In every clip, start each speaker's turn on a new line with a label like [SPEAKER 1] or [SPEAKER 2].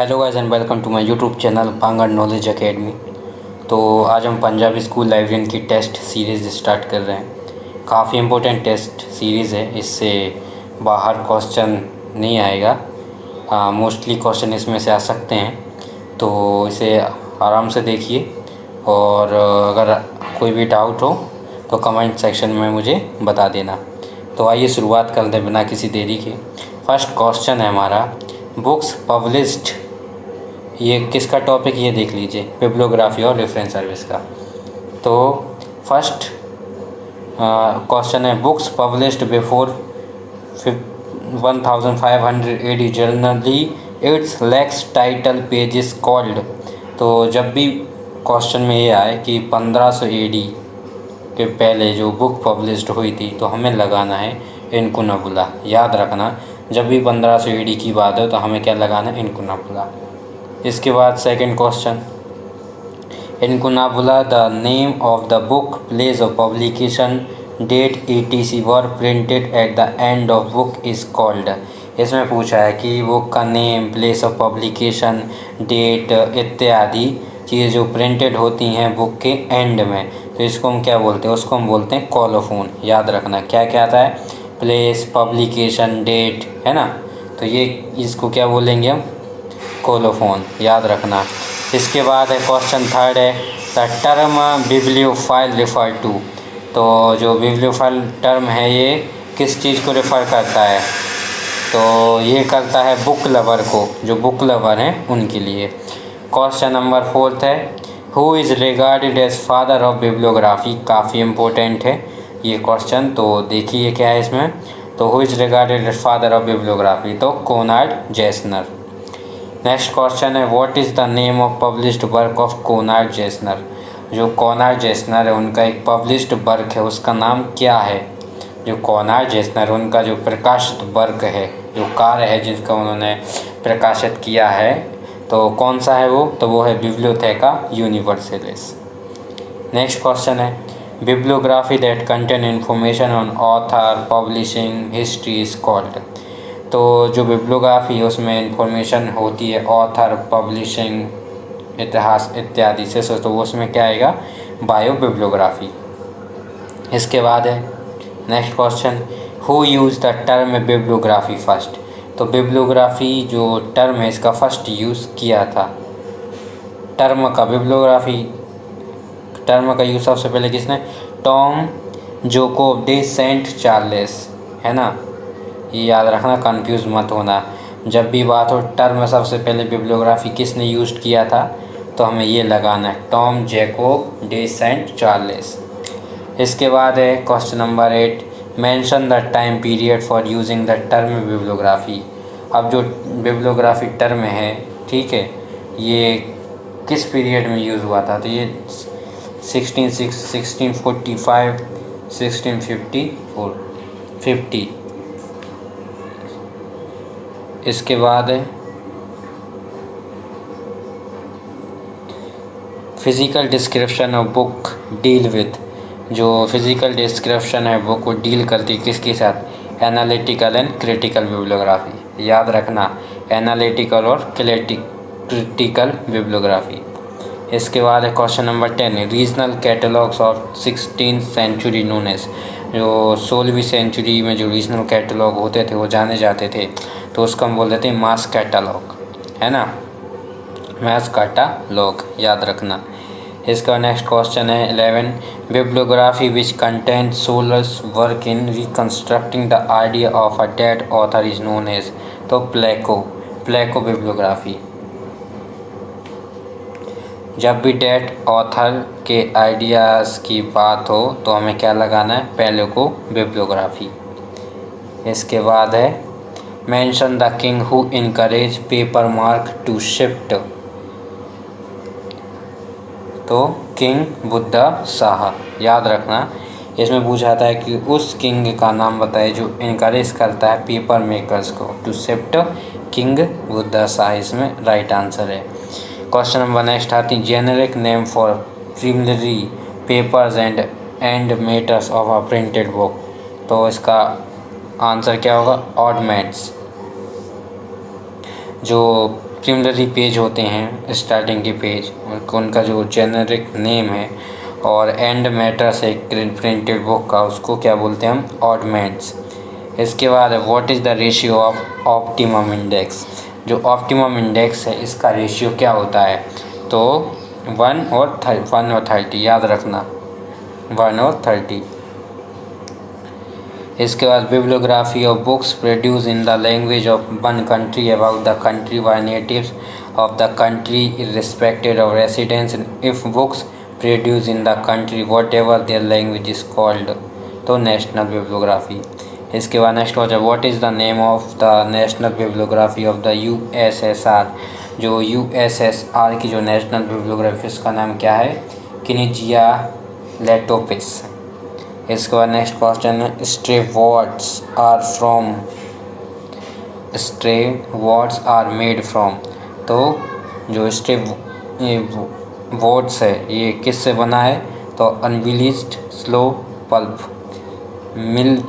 [SPEAKER 1] Hello guys and welcome to my YouTube channel Pangad knowledge academy. तो आज हम Punjabi school librarian की टेस्ट सीरीज़ स्टार्ट कर रहे हैं। काफ़ी इम्पोर्टेंट टेस्ट सीरीज़ है, इससे बाहर क्वेश्चन नहीं आएगा। मोस्टली क्वेश्चन इसमें से आ सकते हैं, तो इसे आराम से देखिए और अगर कोई भी डाउट हो तो कमेंट सेक्शन में मुझे बता देना। तो आइए शुरुआत कर दें बिना किसी देरी के। फर्स्ट क्वेश्चन है हमारा, बुक्स पब्लिश्ड, ये किसका टॉपिक ये देख लीजिए, बिब्लियोग्राफी और रेफरेंस सर्विस का। तो फर्स्ट क्वेश्चन है, books published before 1500 AD generally its lacks title page is called. तो जब भी क्वेश्चन में ये आए कि 1500 AD के पहले जो बुक पब्लिश्ड हुई थी तो हमें लगाना है इनकुनाबुला। याद रखना, जब भी 1500 AD की बात हो तो हमें क्या लगाना है, इनकुनाबुला। इसके बाद second question, incunabula the name of the book, place of publication, date etc were printed at the end of book is called. इसमें पूछा है कि बुक का name, place of publication, date इत्यादि चीज़ें जो प्रिंटेड होती हैं बुक के एंड में, तो इसको हम क्या बोलते हैं, उसको हम बोलते हैं कॉलोफोन। याद रखना क्या क्या आता है, प्लेस, पब्लिकेशन, डेट, है ना। तो ये इसको क्या बोलेंगे हम, कोलोफोन। याद रखना। इसके बाद है क्वेश्चन थर्ड है, the term bibliophile refer to. तो जो बिब्लियोफाइल टर्म है ये किस चीज़ को रेफ़र करता है, तो ये करता है बुक लवर को, जो बुक लवर हैं उनके लिए। क्वेश्चन नंबर फोर्थ है, who is regarded as father of bibliography. काफ़ी इम्पोर्टेंट है ये क्वेश्चन, तो देखिए क्या है इसमें। तो who is regarded as father of bibliography, तो कोनार्ड जेसनर। नेक्स्ट क्वेश्चन है, what is the name of published work of Conrad Gesner. जो कोनार्ड जेसनर है उनका एक पब्लिश्ड वर्क है, उसका नाम क्या है। जो कोनार्ड जेसनर उनका जो प्रकाशित वर्क है, जो कार्य है जिसका उन्होंने प्रकाशित किया है, तो कौन सा है वो, तो वो है बिब्लियोथेका यूनिवर्सलिस। नेक्स्ट क्वेश्चन है, bibliography that contain information on author, publishing, history is called. तो जो बिब्लियोग्राफी है उसमें इंफॉर्मेशन होती है ऑथर, पब्लिशिंग, इतिहास इत्यादि से, तो वो उसमें क्या आएगा, बायो बिब्लियोग्राफी। इसके बाद है next question, who use the term bibliography first. तो बिब्लियोग्राफी जो टर्म है इसका फर्स्ट यूज़ किया था। टर्म का बिब्लियोग्राफी टर्म का यूज़ सबसे पहले किसने, Tom Jacob day Saint Charles, है ना। ये याद रखना, कंफ्यूज मत होना। जब भी बात हो टर्म सबसे पहले बिब्लियोग्राफी किसने यूज़ किया था, तो हमें ये लगाना है, Tom Jacob de Saint Charles. इसके बाद है question number 8, mention the time period for using the term bibliography. अब जो बिब्लियोग्राफी टर्म है, ठीक है, ये किस पीरियड में यूज़ हुआ था, तो ये 1645, 1654, 50। इसके बाद है physical description of book deal with. जो फिज़िकल डिस्क्रिप्शन है बुक को डील करती किसके साथ, एनालिटिकल एंड क्रिटिकल बिब्लियोग्राफी। याद रखना, एनालिटिकल और क्रिटिकल बिब्लियोग्राफी। इसके बाद है question number 10, regional catalogues of 16th century known as. जो 16वीं सेंचुरी में जो रीजनल कैटलॉग होते थे वो जाने जाते थे, तो उसको हम बोल देते हैं मास कैटलॉग, है ना, मास कैटलॉग। याद रखना। इसका नेक्स्ट क्वेश्चन है 11, bibliography which content sole's work in reconstructing the idea of a dead author is known as. तो प्लेको बिब्लियोग्राफी। जब भी डेड ऑथर के आइडियाज़ की बात हो तो हमें क्या लगाना है, प्लेको बिब्लियोग्राफी। इसके बाद है mention the king who encourage paper mark to shift. तो किंग बुद्धा शाह। याद रखना, इसमें पूछा था कि उस किंग का नाम बताए जो इनकरेज करता है पेपर मेकर्स को to shift, king Buddha Shah इसमें राइट आंसर है। क्वेश्चन नंबर नेक्स्ट आती है, generic name for preliminary papers and matters of a printed book. तो इसका आंसर क्या होगा, ऑडमेंट्स। जो प्रिलिमिनरी पेज होते हैं, स्टार्टिंग के पेज, उनका जो जेनरिक नेम है, और एंड मैटर से प्रिंटेड बुक का उसको क्या बोलते हैं हम, ऑर्नामेंट्स। इसके बाद what is the ratio of optimum index. जो ऑप्टिमम इंडेक्स है इसका रेशियो क्या होता है, तो 1 और 30 याद रखना, 1 और 30। इसके बाद bibliography of books produce in the language of one country about the country bye natives of the country irrespective of residence if books produce in the country what ever their language is called, तो national bibliography. इसके बाद next हो जाए what is the name of the national bibliography of the USSR. जो USSR की जो national bibliography उसका नाम क्या है, किनिजिया लेटोपिस। इसके बाद नेक्स्ट क्वेश्चन है stray words are made from. तो जो स्ट्रे वर्ड्स है ये किससे बना है, तो unbleached slow pulp. Mill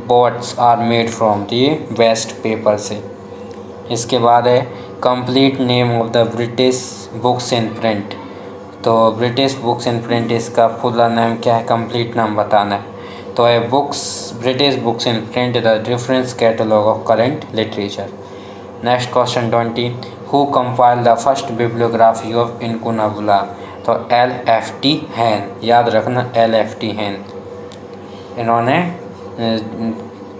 [SPEAKER 1] boards are made from, तो ये वेस्ट पेपर से। इसके बाद है complete name of the British books in print. तो ब्रिटिश बुक्स इन प्रिंट इसका फुल नाम क्या है, कंप्लीट नाम बताना है। तो है British books in print the reference catalogue of current literature. Next question 20 who compile the first bibliography of incunabula. तो LFT हैन, याद रखना LFT हैन। इन्होंने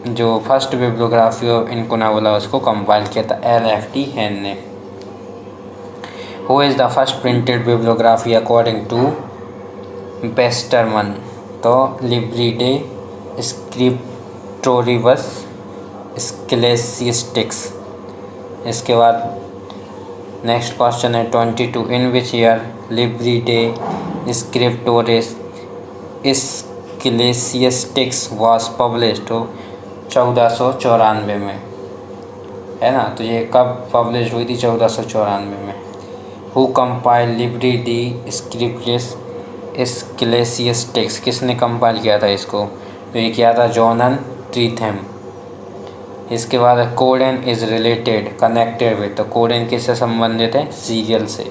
[SPEAKER 1] जो फर्स्ट बिब्लियोग्राफी ऑफ इनकुनाबुला उसको कंपाइल किया था LFT हैन ने। Who is the first printed bibliography according to Westermann? तो Libre de Scriptoribus Ecclesiastics। इसके बाद नेक्स्ट क्वेश्चन है 22 in which year Libre de Scriptoris Ecclesiastics was published। तो 1494 में है ना, तो ये कब पब्लिश हुई थी, 1494 में। हु कंपाइल लिब्रे दी स्क्रिप्टस एस्क्लेसियस्टिक्स, किसने कंपाइल किया था इसको, तो ये किया था जॉनन ट्रीथम। इसके बाद codeine is related connected with, तो कोडेन किससे संबंधित है, सीरियल से।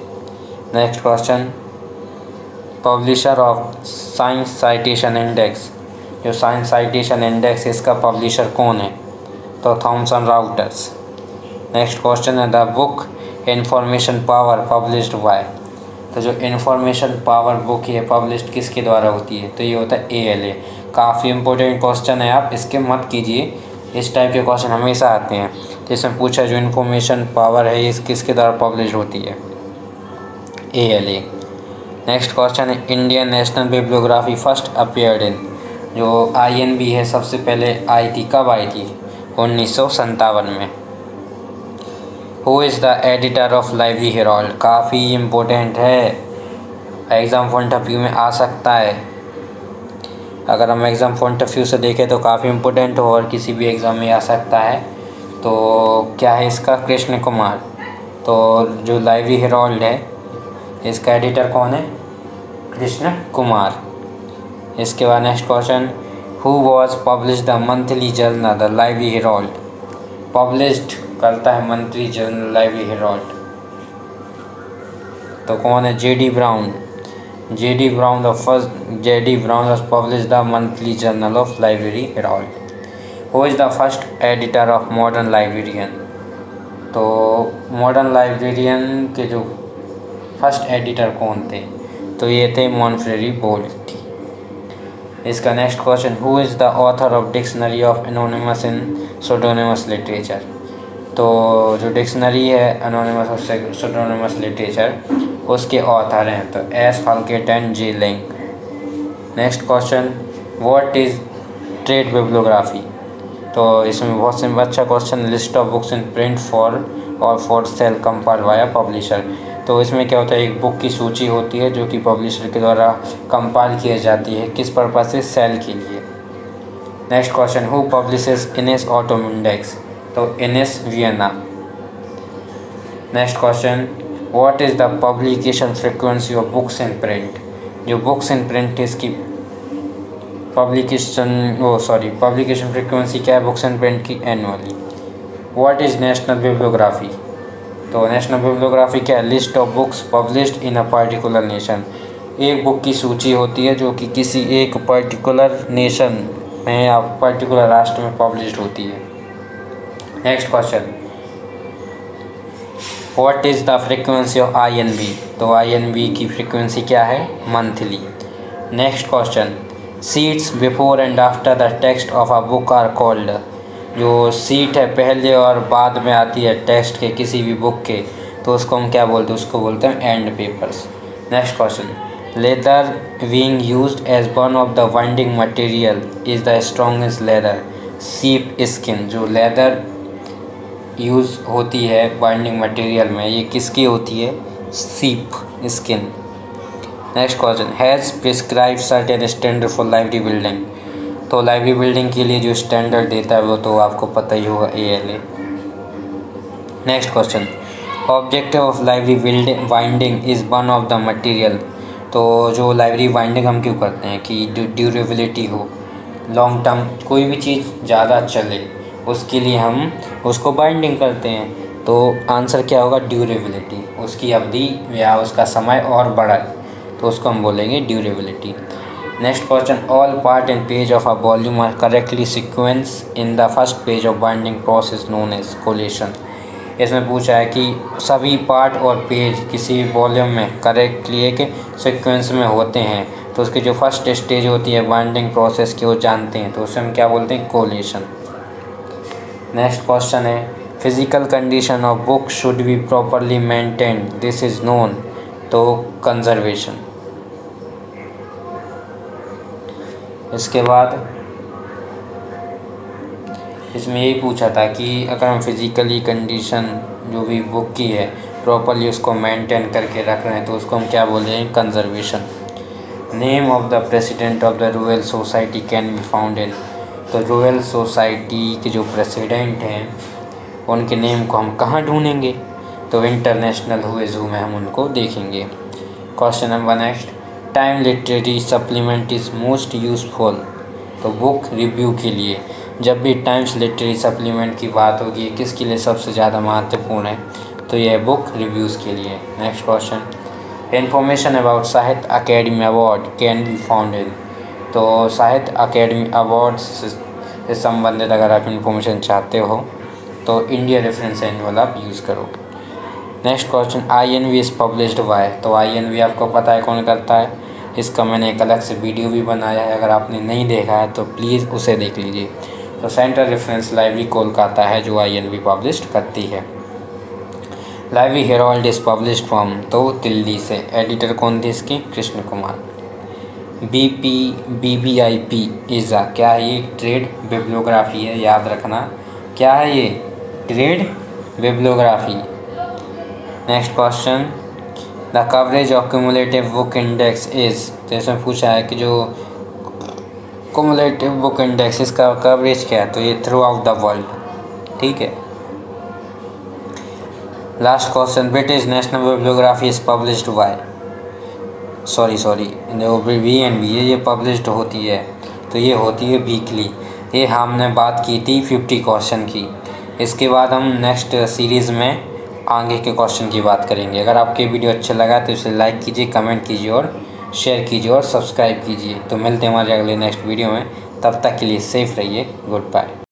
[SPEAKER 1] Next question publisher of science citation index. जो साइंस साइटेशन इंडेक्स इसका पब्लिशर कौन है, तो थॉमसन राउटर्स। नेक्स्ट क्वेश्चन है the book information power published by. तो जो इंफॉर्मेशन पावर बुक ये पब्लिश्ड किसके द्वारा होती है, तो ये होता है ALA। काफ़ी इंपॉर्टेंट क्वेश्चन है, आप इसके मत कीजिए, इस टाइप के क्वेश्चन हमेशा आते हैं। तो इसमें पूछा जो इंफॉर्मेशन पावर है ये किसके द्वारा पब्लिश होती है, ALA। नेक्स्ट क्वेश्चन है Indian national bibliography first appeared in. जो INB है सबसे पहले आई थी, कब आई थी, 1957 में। Who is the editor of lively Herald. काफ़ी इम्पोर्टेंट है, एग्ज़ाम पॉइंट ऑफ व्यू में आ सकता है। अगर हम एग्ज़ाम पॉइंट ऑफ व्यू से देखें तो काफ़ी इम्पोर्टेंट हो और किसी भी एग्ज़ाम में आ सकता है। तो क्या है इसका, कृष्ण कुमार। तो जो लाइवली हेराल्ड है इसका एडिटर कौन है, कृष्ण कुमार। इसके बाद next question who was publish the monthly journal the lively Herald. Published करता है मंथली जर्नल लाइवली हेराल्ड, तो कौन है, JD brown. JD brown was published the monthly journal of library herald। Who is the first editor of modern librarian। तो modern librarian के जो first editor कौन थे, तो ये थे मॉन्टफ्रेरी बोल्ट। इसका next question who is the author of dictionary of anonymous in pseudonymous literature. तो जो डिक्शनरी है एनोनिमस और सोडोनिमस लिटरेचर उसके ऑथर हैं, तो S Halkett and J Laing. Next question what is trade bibliography. तो इसमें बहुत सिंपल अच्छा question list of books in print for sale compiled by publisher. तो इसमें क्या होता है, एक बुक की सूची होती है जो कि पब्लिशर के द्वारा कंपाइल की जाती है, किस पर्पज से, सेल के लिए। नेक्स्ट क्वेश्चन हु पब्लिशेस इनेस ऑटोम इंडेक्स। तो इनेस Vienna. Next question what is the publication frequency of books in print. जो बुक्स इन प्रिंट इसकी पब्लिकेशन फ्रीक्वेंसी क्या है बुक्स इन प्रिंट की, annually. What is national bibliography. तो नेशनल बिब्लियोग्राफी क्या है? List of books published in a particular nation. एक book की सूची होती है जो कि किसी एक पर्टिकुलर नेशन में या पर्टिकुलर राष्ट्र में पब्लिश्ड होती है। Next question, what is the frequency of INV? तो INV की फ्रीक्वेंसी क्या है? Monthly. Next question, sheets before and after the text of a book are called. जो सीट है पहले और बाद में आती है टेक्स्ट के किसी भी बुक के, तो उसको हम क्या बोलते हैं? उसको बोलते हैं end papers. Next question, leather being used as one of the binding material is the strongest leather. Sheep skin, जो लेदर यूज़ होती है बाइंडिंग मटेरियल में, ये किसकी होती है? सीप skin. Next question, has prescribe certain standard for library building. तो लाइब्रेरी बिल्डिंग के लिए जो स्टैंडर्ड देता है वो तो आपको पता ही होगा, ALA। Next question, objective of library binding is one of the material. तो जो लाइब्रेरी बाइंडिंग हम क्यों करते हैं? कि ड्यूरेबिलिटी हो, लॉन्ग टर्म कोई भी चीज़ ज़्यादा चले, उसके लिए हम उसको बाइंडिंग करते हैं। तो आंसर क्या होगा? ड्यूरेबिलिटी, उसकी अवधि या उसका समय और बढ़ा, तो उसको हम बोलेंगे durability. Next question, all part and page of a volume are correctly sequence in the first page of binding process known as collation. इसमें पूछा है कि सभी पार्ट और पेज किसी वॉल्यूम में करेक्टली एक सीक्वेंस में होते हैं, तो उसकी जो फर्स्ट स्टेज होती है बाइंडिंग प्रोसेस की, वो जानते हैं, तो उसे हम क्या बोलते हैं? कोलेशन। नेक्स्ट क्वेश्चन है, physical condition of book should be properly maintained, this is known, तो कंजर्वेशन। इसके बाद इसमें यही पूछा था कि अगर हम फिज़िकली कंडीशन जो भी बुक की है प्रॉपरली उसको मेंटेन करके रख रहे हैं, तो उसको हम क्या बोल रहे हैं? Conservation. Name of the president of the royal society can be found in. तो रॉयल सोसाइटी के जो प्रेसिडेंट हैं उनके नेम को हम कहाँ ढूंढेंगे? तो इंटरनेशनल हुए ज़ू में हम उनको देखेंगे। Question number next, time literary supplement is most useful. तो बुक रिव्यू के लिए जब भी टाइम्स लिटरेरी सप्लीमेंट की बात होगी, किसके लिए सबसे ज़्यादा महत्वपूर्ण है? तो यह बुक रिव्यूज़ के लिए। नेक्स्ट क्वेश्चन, इन्फॉर्मेशन अबाउट साहित्य academy award can be found in. तो साहित्य अकेडमी अवार्ड्स से संबंधित अगर आप इन्फॉर्मेशन चाहते हो तो इंडिया रेफरेंस एनुअल आप यूज़ करो। Next question, INV is published by. तो INV आपको पता है कौन करता है? इसका मैंने एक अलग से वीडियो भी बनाया है, अगर आपने नहीं देखा है तो प्लीज़ उसे देख लीजिए। तो सेंट्रल रेफरेंस लाइब्रेरी कोलकाता है जो INV पब्लिश करती है। Library Herald is published from, तो दिल्ली से। एडिटर कौन थे इसके? कृष्ण कुमार। BBIP इज़ क्या है? ये ट्रेड बिब्लियोग्राफी है, याद रखना। क्या है ये? Trade bibliography. Next question, the coverage of cumulative book index is. तो इसमें पूछा है कि जो क्यूमुलेटिव बुक इंडेक्स इसका कवरेज क्या है? तो ये थ्रू आउट द वर्ल्ड, ठीक है। Last question, British national bibliography is published by. Sorry जो BNB है ये पब्लिश्ड होती है, तो ये होती है वीकली। ये हमने बात की थी 50 क्वेश्चन की। इसके बाद हम नेक्स्ट सीरीज़ में आगे के क्वेश्चन की बात करेंगे। अगर आपके वीडियो अच्छा लगा तो इसे लाइक कीजिए, कमेंट कीजिए और शेयर कीजिए और सब्सक्राइब कीजिए। तो मिलते हैं हमारे अगले नेक्स्ट वीडियो में, तब तक के लिए सेफ़ रहिए। Good bye.